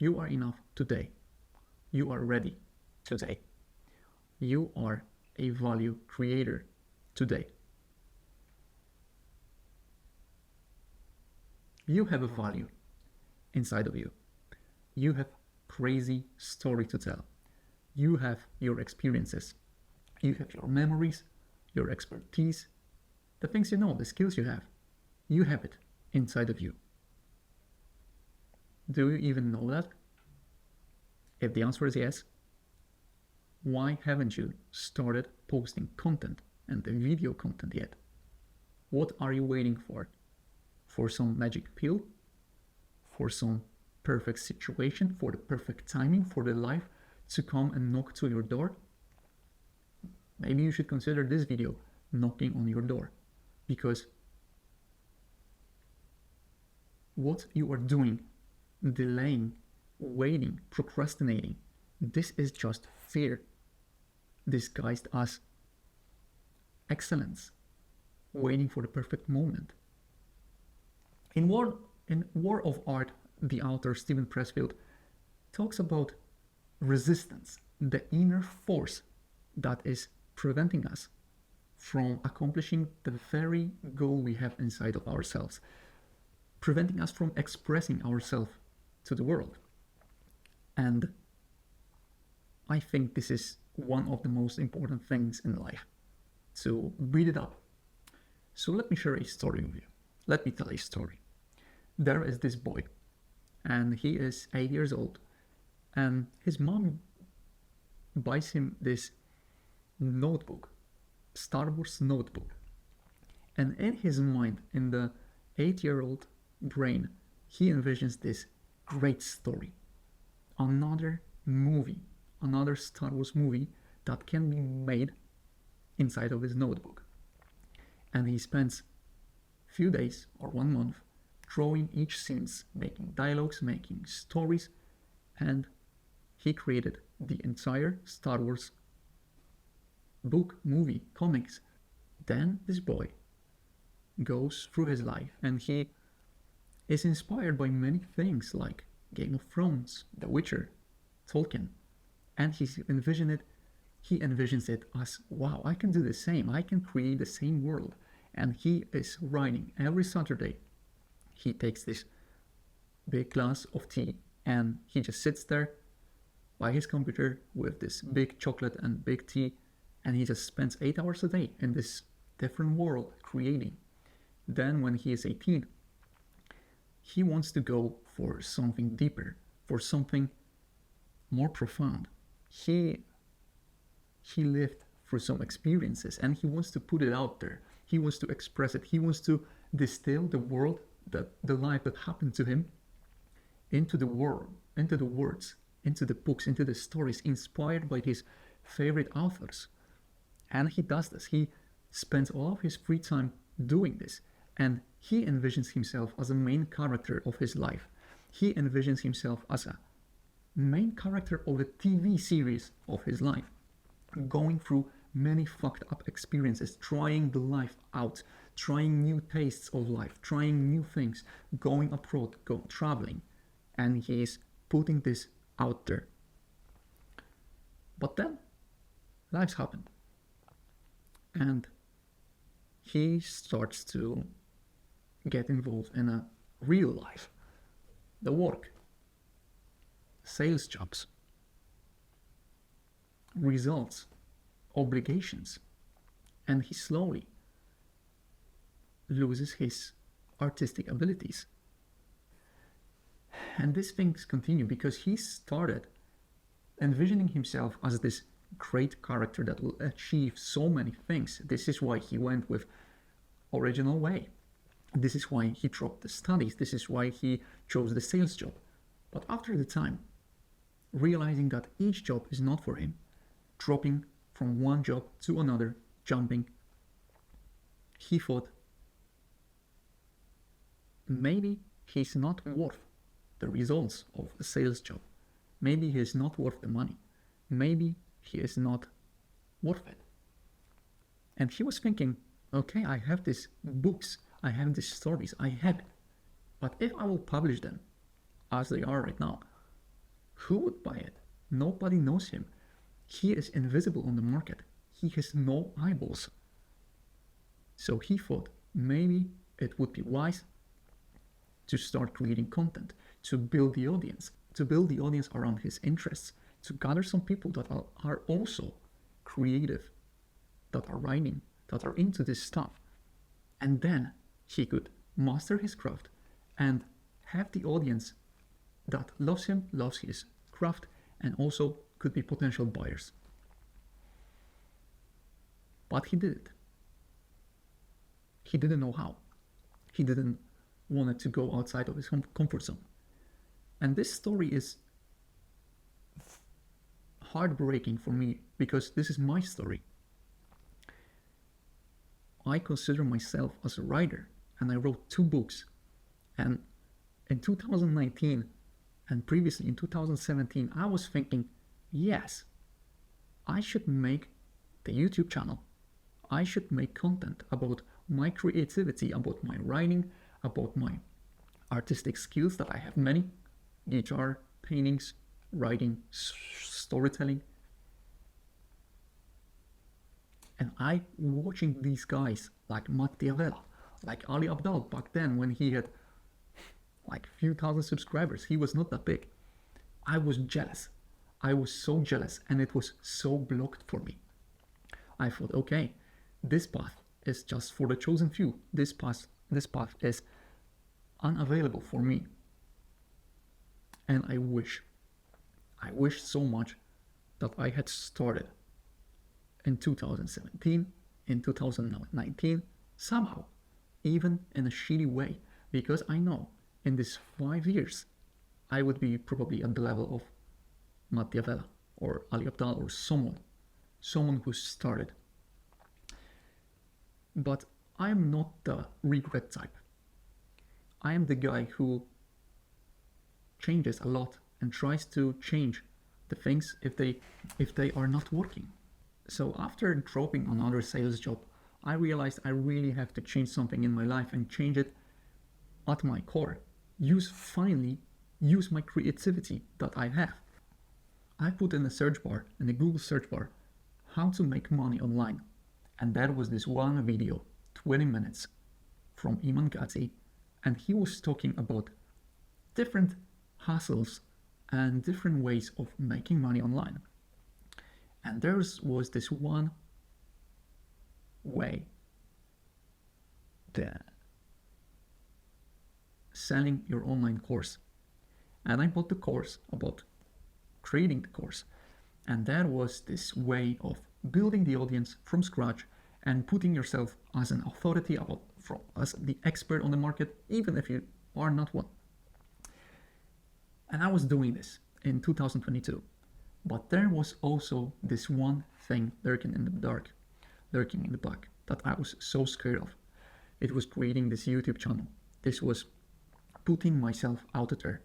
You are enough today. You are ready today. You are a value creator today. You have a value inside of you. You have crazy story to tell. You have your experiences. You have your memories, your expertise, the things you know, the skills you have. You have it inside of you. Do you even know that? If the answer is yes, why haven't you started posting content and the video content yet? What are you waiting for? For some magic pill? For some perfect situation? For the perfect timing? For the life to come and knock to your door? Maybe you should consider this video knocking on your door, because what you are doing, delaying, waiting, procrastinating, this is just fear disguised as excellence, waiting for the perfect moment. In War of Art, the author Steven Pressfield talks about resistance, the inner force that is preventing us from accomplishing the very goal we have inside of ourselves, preventing us from expressing ourselves to the world. And I think this is one of the most important things in life, to beat it up. So let me share a story with you. Let me tell a story. There is this boy, and he is 8 years old, and his mom buys him this notebook, Star Wars notebook. And in his mind, in the 8-year-old brain, he envisions this great story. Another movie, another Star Wars movie that can be made inside of his notebook. And he spends a few days or 1 month drawing each scenes, making dialogues, making stories, and he created the entire Star Wars book, movie, comics. Then this boy goes through his life and he is inspired by many things like Game of Thrones, The Witcher, Tolkien, and he envisions it as, wow, I can do the same, I can create the same world. And he is writing every Saturday. He takes this big glass of tea and he just sits there by his computer with this big chocolate and big tea, and he just spends 8 hours a day in this different world creating. Then when he is 18, he wants to go for something deeper, for something more profound. He lived through some experiences and he wants to put it out there. He wants to express it. He wants to distill the world, the life that happened to him, into the world, into the words, into the books, into the stories inspired by his favorite authors. And he does this. He spends all of his free time doing this. And he envisions himself as a main character of his life. He envisions himself as a main character of a TV series of his life, going through many fucked up experiences, trying the life out, trying new tastes of life, trying new things, going abroad, traveling. And he is putting this out there. But then life's happened. And he starts to get involved in a real life, the work, sales jobs, results, obligations, and he slowly loses his artistic abilities. And these things continue because he started envisioning himself as this great character that will achieve so many things. This is why he went with original way. This is why he dropped the studies. This is why he chose the sales job. But after the time, realizing that each job is not for him, dropping from one job to another, jumping, he thought, maybe he's not worth the results of a sales job. Maybe he's not worth the money. Maybe he is not worth it. And he was thinking, okay, I have these books, I have these stories, I have it. But if I will publish them as they are right now, Who would buy it? Nobody knows him. He is invisible on the market. He has no eyeballs. So he thought maybe it would be wise to start creating content, to build the audience around his interests, to gather some people that are also creative, that are writing, that are into this stuff. And then he could master his craft and have the audience that loves him, loves his craft, and also could be potential buyers. But he did it. He didn't know how. He didn't want to go outside of his comfort zone. And this story is heartbreaking for me because this is my story. I consider myself as a writer, and I wrote 2 books. And in 2019 and previously in 2017, I was thinking, yes, I should make the YouTube channel. I should make content about my creativity, about my writing, about my artistic skills that I have many: guitar, paintings, writing, storytelling. And I watching these guys like Mattia, like Ali Abdal back then when he had like a few thousand subscribers. He was not that big. I was jealous. I was so jealous, and it was so blocked for me. I thought, okay, this path is just for the chosen few. This path is unavailable for me. And I wish so much that I had started in 2017, in 2019, somehow, even in a shitty way, because I know in these 5 years, I would be probably at the level of Mattia Vela or Ali Abdal or someone who started. But I am not the regret type. I am the guy who changes a lot and tries to change the things if they are not working. So after dropping another sales job, I realized I really have to change something in my life and change it at my core. Finally use my creativity that I have. I put in the Google search bar, how to make money online. And that was this one video, 20 minutes, from Iman Gadzhi, and he was talking about different hustles and different ways of making money online. And there was this one way, the selling your online course. And I bought the course, about creating the course. And that was this way of building the audience from scratch and putting yourself as an authority, as the expert on the market, even if you are not one. And I was doing this in 2022. But there was also this one thing lurking in the back, that I was so scared of. It was creating this YouTube channel. This was putting myself out there.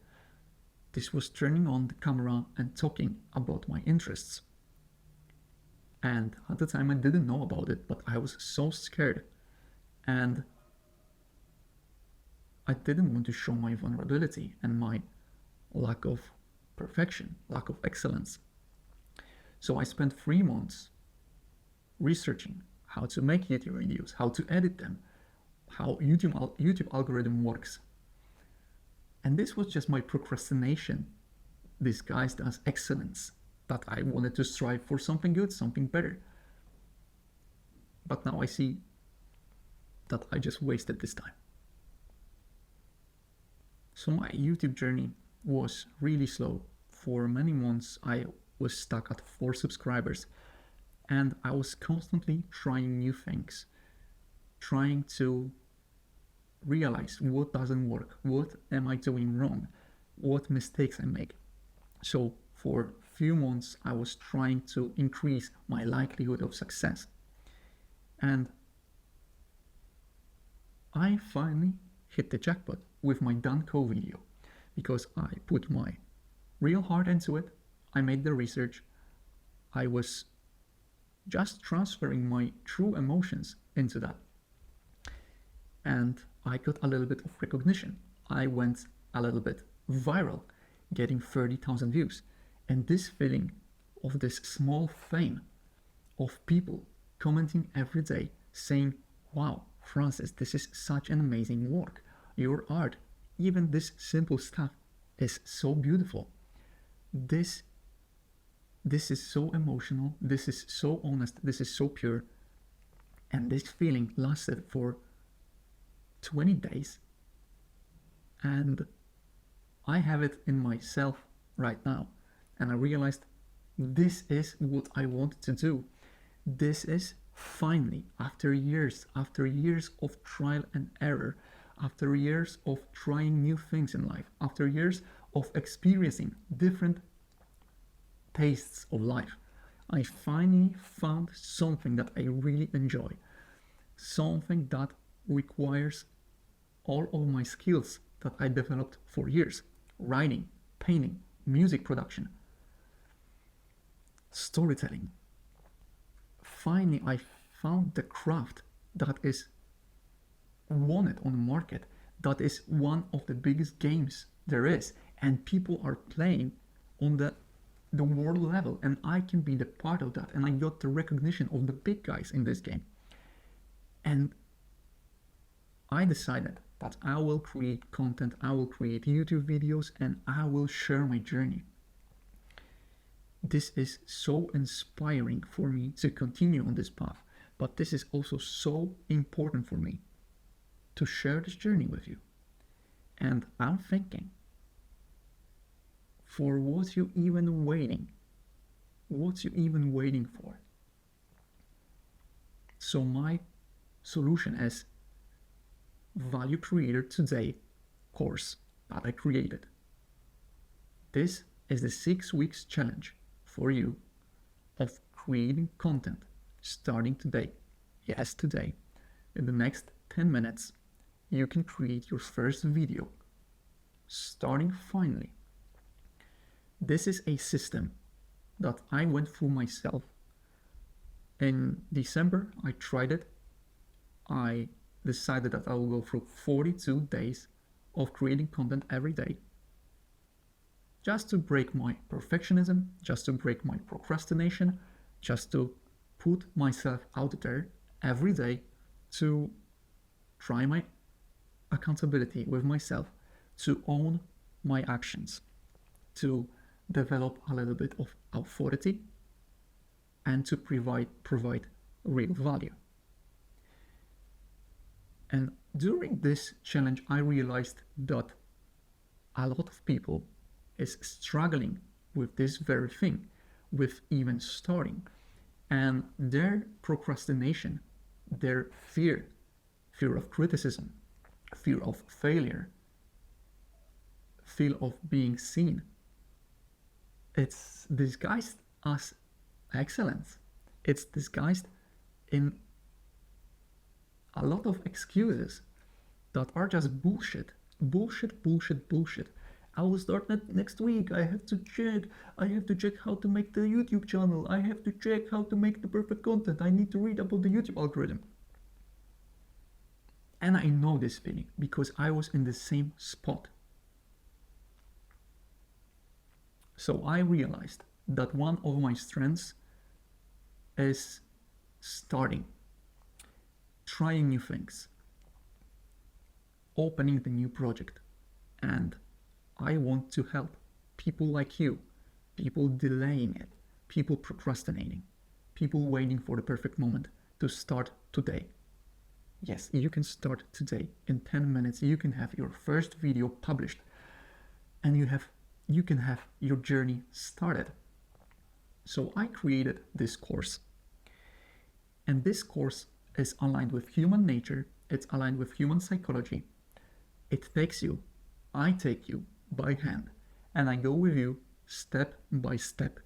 This was turning on the camera and talking about my interests. And at the time I didn't know about it, but I was so scared. And I didn't want to show my vulnerability and my lack of perfection, lack of excellence. So I spent 3 months researching how to make YouTube videos, how to edit them, how YouTube algorithm works. And this was just my procrastination disguised as excellence, that I wanted to strive for something good, something better. But now I see that I just wasted this time. So my YouTube journey was really slow. For many months I was stuck at 4 subscribers, and I was constantly trying new things, trying to realize what doesn't work, what am I doing wrong, what mistakes I make. So for a few months I was trying to increase my likelihood of success, and I finally hit the jackpot with my Danco video, because I put my real heart into it. I made the research. I was just transferring my true emotions into that. And I got a little bit of recognition. I went a little bit viral. getting 30,000 views. And this feeling of this small fame of people commenting every day saying, wow, Francis, this is such an amazing work. Your art, even this simple stuff, is so beautiful. This is so emotional, this is so honest, this is so pure. And this feeling lasted for 20 days. And I have it in myself right now. And I realized this is what I wanted to do. This is finally, after years of trial and error, after years of trying new things in life, after years of experiencing different tastes of life, I finally found something that I really enjoy, something that requires all of my skills that I developed for years: writing, painting, music production, storytelling. Finally, I found the craft that is wanted on the market, that is one of the biggest games there is, and people are playing on the world level, and I can be the part of that, and I got the recognition of the big guys in this game. And I decided that I will create content, I will create YouTube videos, and I will share my journey. This is so inspiring for me to continue on this path, but this is also so important for me to share this journey with you. And I'm thinking, for what you even waiting? What you even waiting for? So my solution is Value Creator Today course that I created. This is the 6 weeks challenge for you of creating content starting today. Yes, today. In the next 10 minutes, you can create your first video, starting finally. This is a system that I went through myself. In December, I tried it. I decided that I will go through 42 days of creating content every day, just to break my perfectionism, just to break my procrastination, just to put myself out there every day, to try my accountability with myself, to own my actions, to develop a little bit of authority, and to provide real value. And during this challenge, I realized that a lot of people is struggling with this very thing, with even starting. And their procrastination, their fear of criticism, fear of failure, fear of being seen, it's disguised as excellence. It's disguised in a lot of excuses that are just bullshit. Bullshit. I will start next week. I have to check how to make the YouTube channel. I have to check how to make the perfect content. I need to read about the YouTube algorithm. And I know this feeling because I was in the same spot. So I realized that one of my strengths is starting, trying new things, opening the new project. And I want to help people like you, people delaying it, people procrastinating, people waiting for the perfect moment to start today. Yes, you can start today. In 10 minutes, you can have your first video published, and you can have your journey started. So I created this course. And this course is aligned with human nature. It's aligned with human psychology. I take you by hand, and I go with you step by step,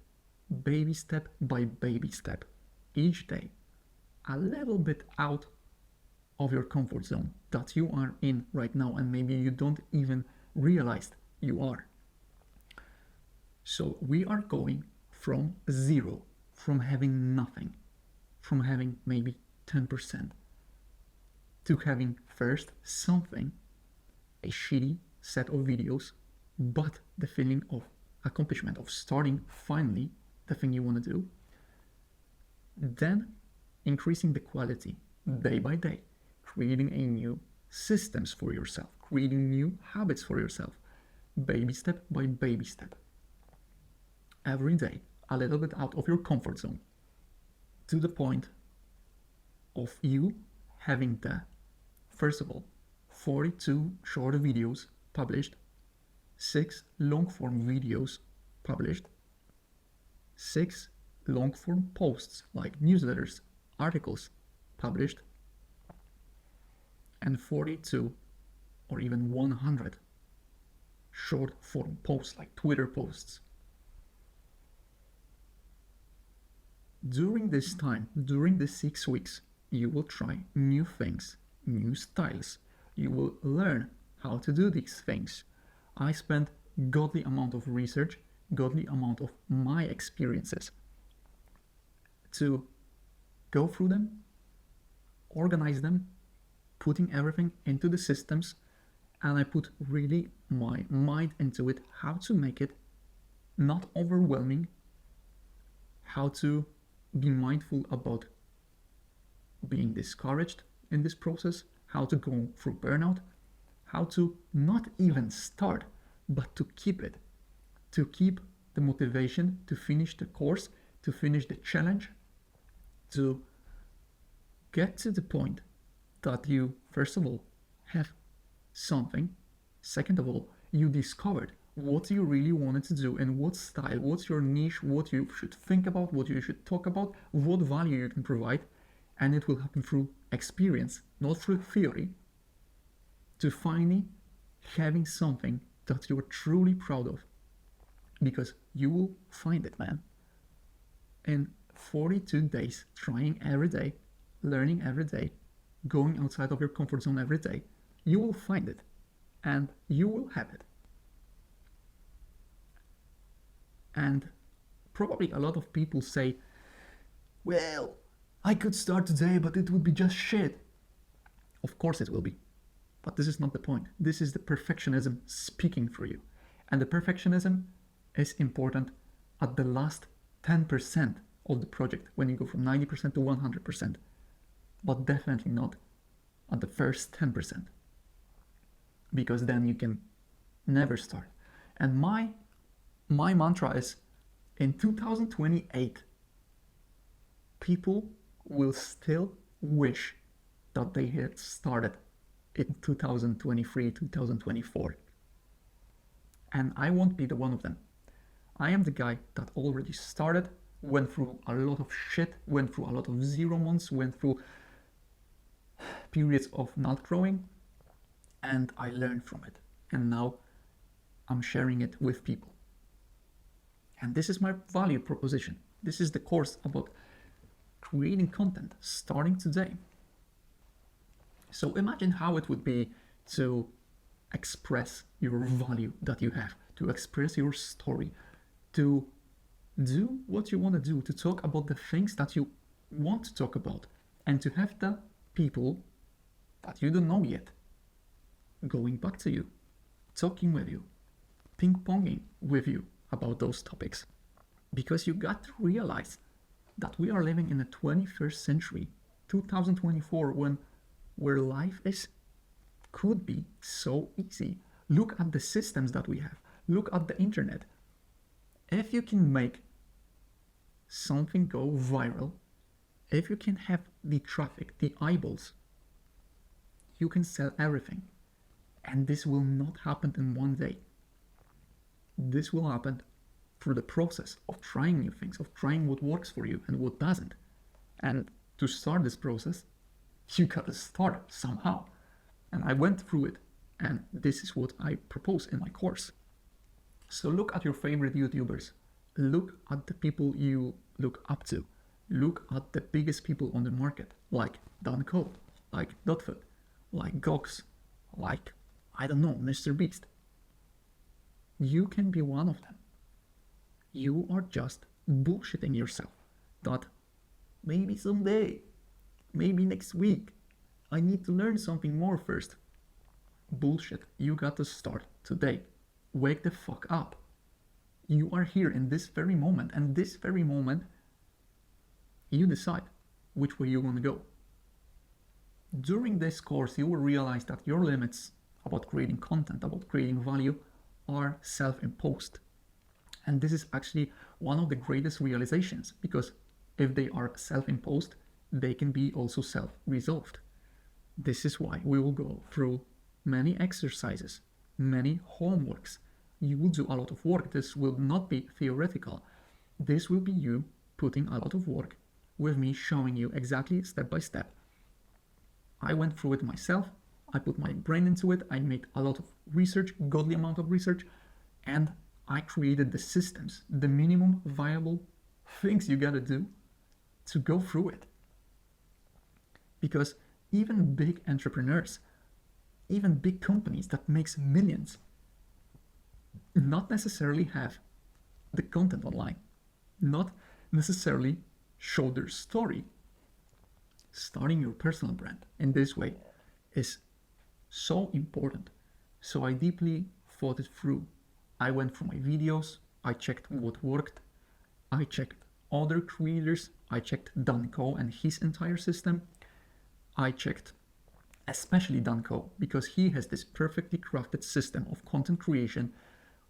baby step by baby step, each day, a little bit out of your comfort zone that you are in right now, and maybe you don't even realize you are. So we are going from zero, from having nothing, from having maybe 10%, to having first something, a shitty set of videos, but the feeling of accomplishment, of starting finally the thing you want to do. Then increasing the quality day by day, creating a new systems for yourself, creating new habits for yourself, baby step by baby step. Every day, a little bit out of your comfort zone, to the point of you having the, first of all, 42 short videos published, 6 long form videos published, 6 long form posts like newsletters, articles published, and 42 or even 100 short form posts like Twitter posts. During this time, during the 6 weeks, you will try new things, new styles. You will learn how to do these things. I spent godly amount of research, godly amount of my experiences to go through them, organize them, putting everything into the systems, and I put really my mind into it, how to make it not overwhelming, how to be mindful about being discouraged in this process, how to go through burnout, how to not even start, but to keep it, to keep the motivation to finish the course, to finish the challenge, to get to the point that you, first of all, have something, second of all, you discovered what you really wanted to do and what style, what's your niche, what you should think about, what you should talk about, what value you can provide, and it will happen through experience, not through theory, to finally having something that you're truly proud of, because you will find it, man. In 42 days, trying every day, learning every day, going outside of your comfort zone every day, you will find it and you will have it. And probably a lot of people say, well, I could start today, but it would be just shit. Of course it will be. But this is not the point. This is the perfectionism speaking for you. And the perfectionism is important at the last 10% of the project, when you go from 90% to 100%. But definitely not at the first 10%. Because then you can never start. And my mantra is, in 2028, people will still wish that they had started in 2023, 2024. And I won't be the one of them. I am the guy that already started, went through a lot of shit, went through a lot of 0 months, went through periods of not growing, and I learned from it. And now I'm sharing it with people. And this is my value proposition. This is the course about creating content starting today. So imagine how it would be to express your value that you have, to express your story, to do what you want to do, to talk about the things that you want to talk about, and to have the people that you don't know yet going back to you, talking with you, ping-ponging with you about those topics. Because you got to realize that we are living in the 21st century, 2024, where life could be so easy. Look at the systems that we have. Look at the internet. If you can make something go viral, if you can have the traffic, the eyeballs, you can sell everything. And this will not happen in one day. This will happen through the process of trying new things, of trying what works for you and what doesn't. And to start this process, you gotta start somehow. And I went through it, and this is what I propose in my course. So look at your favorite YouTubers. Look at the people you look up to. Look at the biggest people on the market, like Dan Cole, like Dotfoot, like Gox, like, I don't know, Mr. Beast. You can be one of them. You are just bullshitting yourself that maybe someday, maybe next week, I need to learn something more first. Bullshit. You got to start today. wake the fuck up. You are here in this very moment, and this very moment, you decide which way you want to go. During this course, you will realize that your limits about creating content, about creating value, are self-imposed. And this is actually one of the greatest realizations, because if they are self-imposed, they can be also self-resolved. This is why we will go through many exercises, many homeworks. You will do a lot of work. This will not be theoretical. This will be you putting a lot of work with me, showing you exactly step by step. I went through it myself. I put my brain into it. I made a lot of research, godly amount of research, and I created the systems, the minimum viable things you gotta do to go through it. Because even big entrepreneurs, even big companies that makes millions, not necessarily have the content online, not necessarily show their story. Starting your personal brand in this way is so important. So I deeply thought it through. I went through my videos, I checked what worked, I checked other creators, I checked Danko and his entire system. I checked especially Danko, because he has this perfectly crafted system of content creation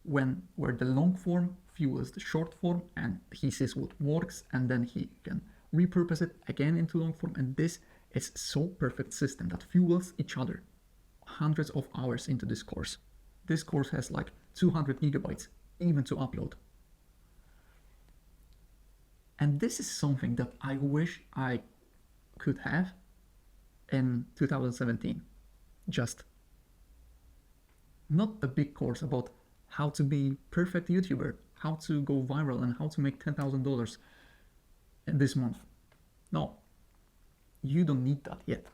where the long form fuels the short form, and he says what works, and then he can repurpose it again into long form. And this is so perfect system that fuels each other. Hundreds of hours into this course. This course has like 200 gigabytes even to upload. And this is something that I wish I could have in 2017. Just not a big course about how to be perfect YouTuber, how to go viral, and how to make $10,000 this month. No, you don't need that yet.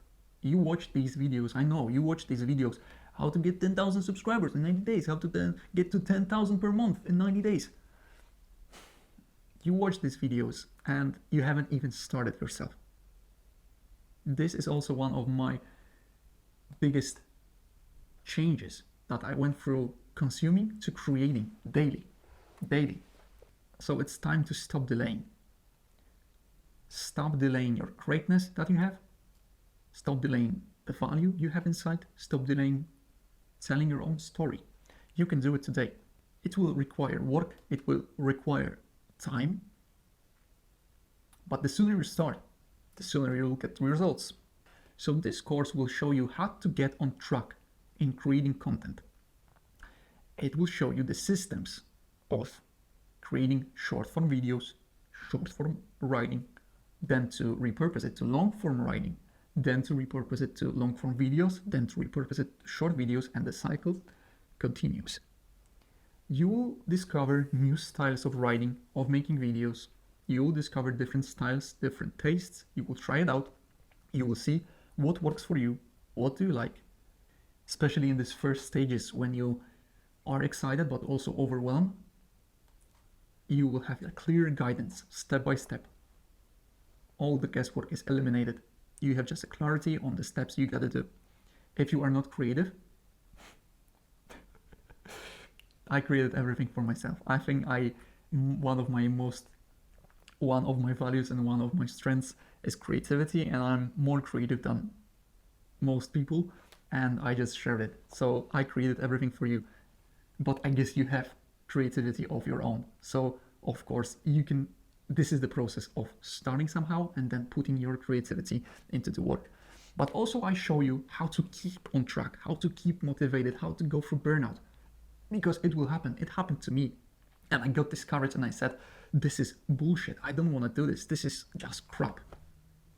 You watch these videos, I know, you watch these videos, how to get 10,000 subscribers in 90 days, how to then get to 10,000 per month in 90 days. You watch these videos and you haven't even started yourself. This is also one of my biggest changes that I went through consuming to creating daily. So it's time to stop delaying. Stop delaying your greatness that you have. Stop delaying the value you have inside. Stop delaying telling your own story. You can do it today. It will require work. It will require time. But the sooner you start, the sooner you'll get results. So this course will show you how to get on track in creating content. It will show you the systems of creating short form videos, short form writing, then to repurpose it to long form writing, then to repurpose it to long form videos, then to repurpose it to short videos, and the cycle continues. You will discover new styles of writing, of making videos. You will discover different styles, different tastes. You will try it out. You will see what works for you, what do you like, especially in these first stages when you are excited but also overwhelmed. You will have a clear guidance, step by step. All the guesswork is eliminated. You have just a clarity on the steps you gotta do. If you are not creative, I created everything for myself. I think one of my values and one of my strengths is creativity, and I'm more creative than most people, and I just shared it. So I created everything for you, but I guess you have creativity of your own. So of course you can, this is the process of starting somehow and then putting your creativity into the work. But also I show you how to keep on track, how to keep motivated, how to go through burnout, because it will happen. It happened to me, and I got discouraged and I said, this is bullshit. I don't want to do this. This is just crap.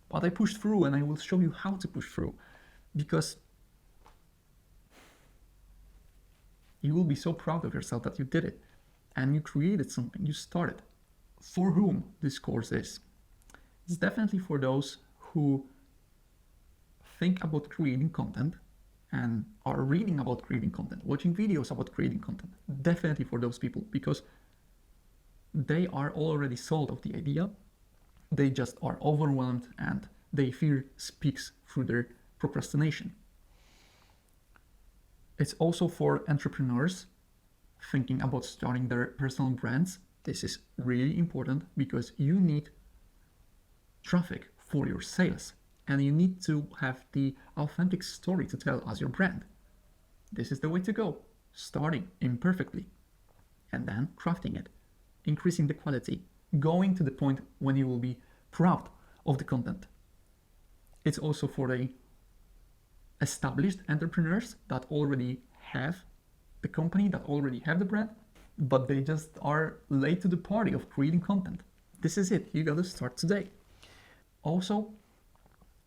But I pushed through, and I will show you how to push through, because you will be so proud of yourself that you did it and you created something, you started. For whom this course is? It's definitely for those who think about creating content and are reading about creating content, watching videos about creating content. Definitely for those people, because they are already sold of the idea. They just are overwhelmed and their fear speaks through their procrastination. It's also for entrepreneurs thinking about starting their personal brands, this is really important because you need traffic for your sales and you need to have the authentic story to tell as your brand. This is the way to go, starting imperfectly and then crafting it, increasing the quality, going to the point when you will be proud of the content. It's also for the established entrepreneurs that already have the company, that already have the brand, but they just are late to the party of creating content. This is it. You gotta start today. Also,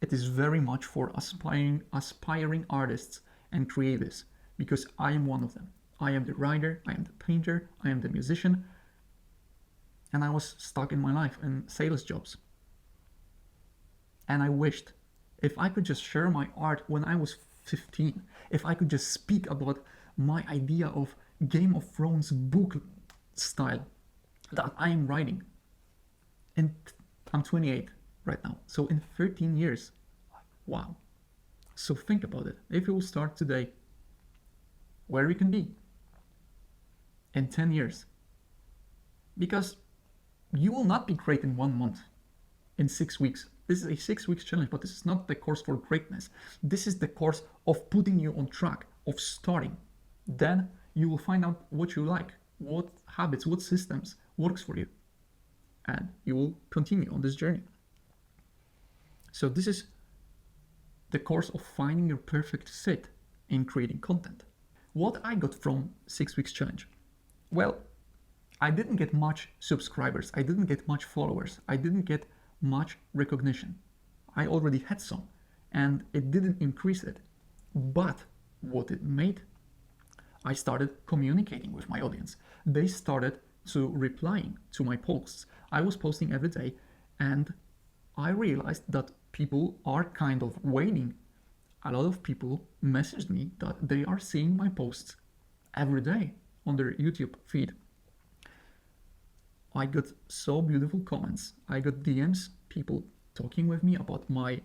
it is very much for aspiring artists and creatives because I am one of them. I am the writer, I am the painter, I am the musician, and I was stuck in my life in sales jobs. And I wished if I could just share my art when I was 15, if I could just speak about my idea of Game of Thrones book style that I am writing. And I'm 28 right now. So in 13 years, wow. So think about it. If you will start today, where you can be in 10 years. Because you will not be great in 1 month, in 6 weeks. This is a 6 weeks challenge, but this is not the course for greatness. This is the course of putting you on track, of starting. Then you will find out what you like, what habits, what systems works for you. And you will continue on this journey. So this is the course of finding your perfect fit in creating content. What I got from 6 weeks challenge? Well, I didn't get much subscribers. I didn't get much followers. I didn't get much recognition. I already had some and it didn't increase it. But what it made, I started communicating with my audience. They started to replying to my posts. I was posting every day and I realized that people are kind of waiting. A lot of people messaged me that they are seeing my posts every day on their YouTube feed. I got so beautiful comments. I got DMs, people talking with me about my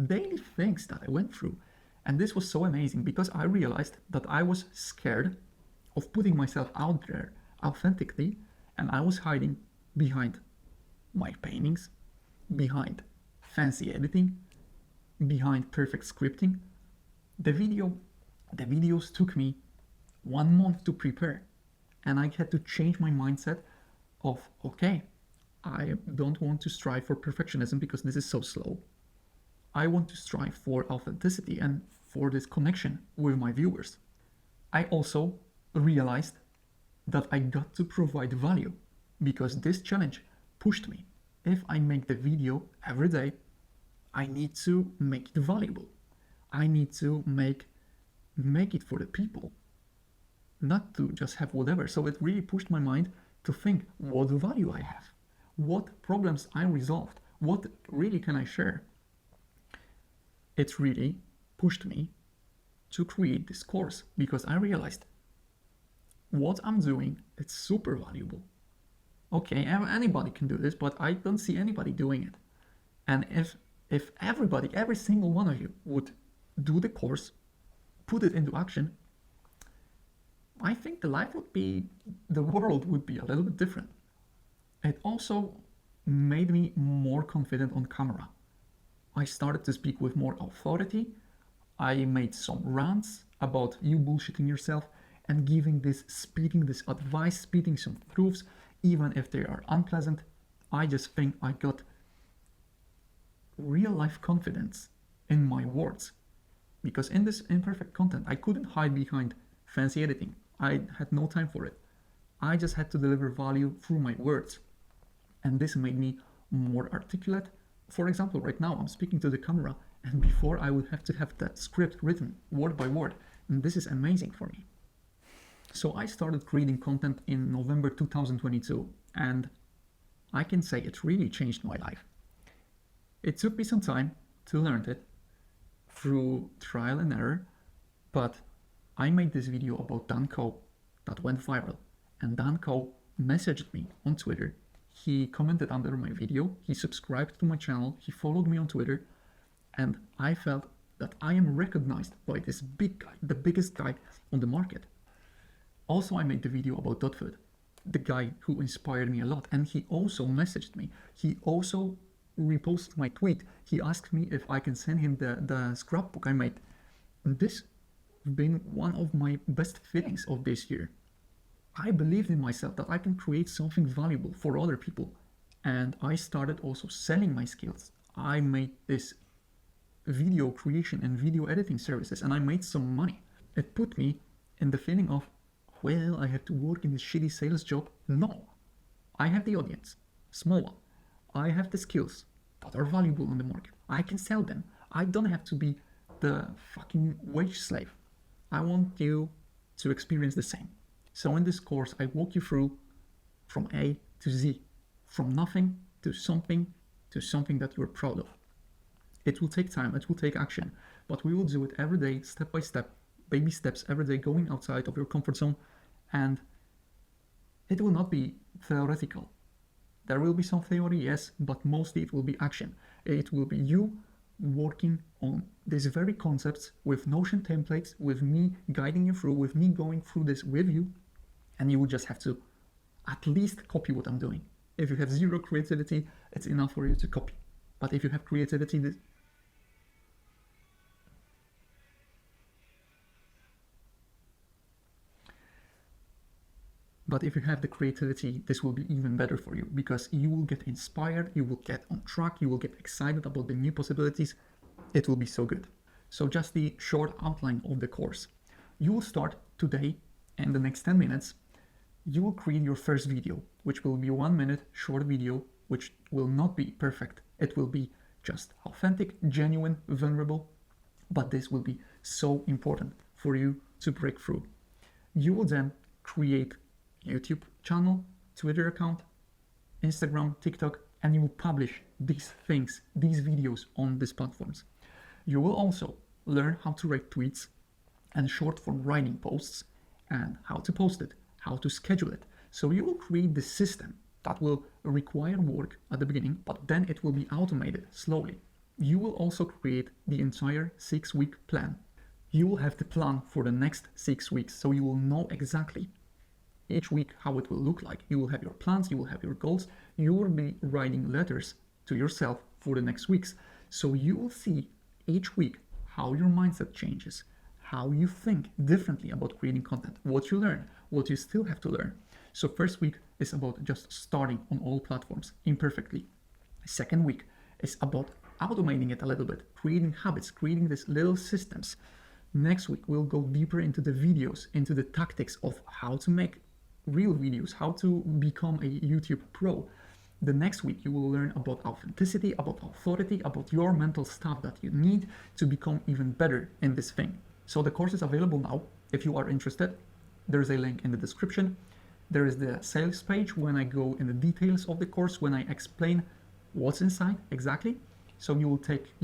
daily things that I went through. And this was so amazing because I realized that I was scared of putting myself out there authentically, and I was hiding behind my paintings, behind fancy editing, behind perfect scripting. The videos took me 1 month to prepare, and I had to change my mindset of, okay, I don't want to strive for perfectionism because this is so slow. I want to strive for authenticity and for this connection with my viewers. I also realized that I got to provide value because this challenge pushed me. If I make the video every day, I need to make it valuable. I need to make it for the people, not to just have whatever. So it really pushed my mind to think what value I have, what problems I resolved, what really can I share. It really pushed me to create this course because I realized what I'm doing, it's super valuable. Okay, anybody can do this, but I don't see anybody doing it. And if everybody, every single one of you would do the course, put it into action, I think the world would be a little bit different. It also made me more confident on camera. I started to speak with more authority. I made some rants about you bullshitting yourself and speaking this advice, speaking some proofs, even if they are unpleasant. I just think I got real life confidence in my words. Because in this imperfect content, I couldn't hide behind fancy editing. I had no time for it. I just had to deliver value through my words. And this made me more articulate. For example, right now I'm speaking to the camera, and before I would have to have that script written word by word. And this is amazing for me. So I started creating content in November 2022, and I can say it really changed my life. It took me some time to learn it through trial and error, but I made this video about Dan Coe that went viral, and Dan Coe messaged me on Twitter. He commented under my video, he subscribed to my channel, he followed me on Twitter, and I felt that I am recognized by this big guy, the biggest guy on the market. Also, I made the video about Dotfoot, the guy who inspired me a lot, and he also messaged me. He also reposted my tweet. He asked me if I can send him the scrapbook I made. And this has been one of my best feelings of this year. I believed in myself that I can create something valuable for other people. And I started also selling my skills. I made this video creation and video editing services, and I made some money. It put me in the feeling of, well, I have to work in this shitty sales job. No, I have the audience, small one. I have the skills that are valuable on the market. I can sell them. I don't have to be the fucking wage slave. I want you to experience the same. So in this course, I walk you through from A to Z, from nothing to something that you're proud of. It will take time, it will take action, but we will do it every day, step by step, baby steps every day, going outside of your comfort zone. And it will not be theoretical. There will be some theory, yes, but mostly it will be action. It will be you working on these very concepts with Notion templates, with me guiding you through, with me going through this with you, and you will just have to at least copy what I'm doing. If you have zero creativity, it's enough for you to copy. But if you have creativity, this will be even better for you, because you will get inspired, you will get on track, you will get excited about the new possibilities. It will be so good. So just the short outline of the course. You will start today, and the next 10 minutes, you will create your first video, which will be a 1 minute short video, which will not be perfect. It will be just authentic, genuine, vulnerable, but this will be so important for you to break through. You will then create YouTube channel, Twitter account, Instagram, TikTok, and you will publish these things, these videos on these platforms. You will also learn how to write tweets and short form writing posts, and how to post it, how to schedule it. So you will create the system that will require work at the beginning, but then it will be automated slowly. You will also create the entire 6-week plan. You will have the plan for the next 6 weeks, so you will know exactly each week how it will look like. You will have your plans, you will have your goals, you will be writing letters to yourself for the next weeks. So you will see each week how your mindset changes, how you think differently about creating content, what you learn, what you still have to learn. So first week is about just starting on all platforms imperfectly. Second week is about automating it a little bit, creating habits, creating these little systems. Next week, we'll go deeper into the videos, into the tactics of how to make real videos, how to become a YouTube pro. The next week, you will learn about authenticity, about authority, about your mental stuff that you need to become even better in this thing. So the course is available now. If you are interested, there is a link in the description. There is the sales page when I go in the details of the course, when I explain what's inside exactly. So you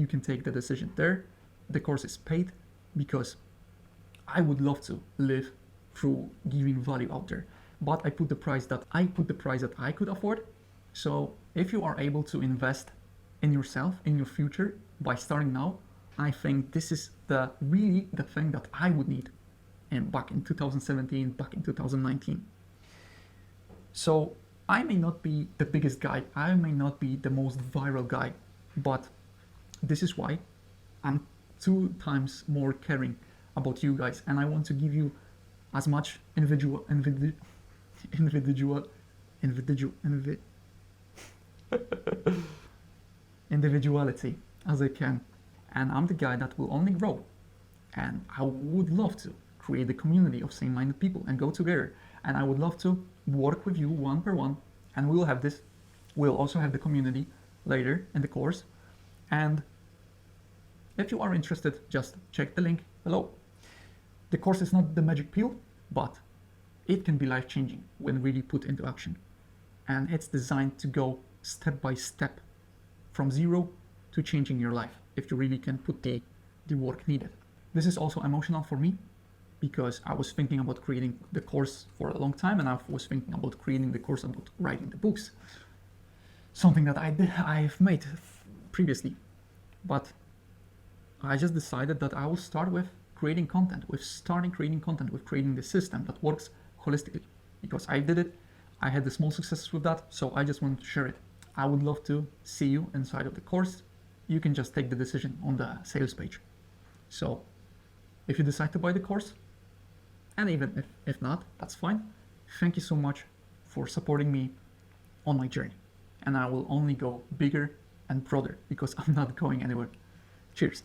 can take the decision there. The course is paid because I would love to live through giving value out there. But I put the price that I could afford. So if you are able to invest in yourself, in your future by starting now, I think this is really the thing that I would need back in 2017, back in 2019. So I may not be the biggest guy, I may not be the most viral guy, but this is why I'm 2 times more caring about you guys, and I want to give you as much individuality as I can. And I'm the guy that will only grow, and I would love to create a community of same-minded people and go together, and I would love to work with you one per one, and we'll also have the community later in the course. And if you are interested, just check the link below. The course is not the magic pill, but it can be life-changing when really put into action. And it's designed to go step by step from zero to changing your life, if you really can put the work needed. This is also emotional for me, because I was thinking about creating the course for a long time, and I was thinking about creating the course about writing the books, something that I've made previously. But I just decided that I will start with creating content, with creating the system that works holistically, because I did it. I had the small successes with that, so I just wanted to share it. I would love to see you inside of the course. You can just take the decision on the sales page. So if you decide to buy the course, and even if not, that's fine. Thank you so much for supporting me on my journey. And I will only go bigger and broader because I'm not going anywhere. Cheers.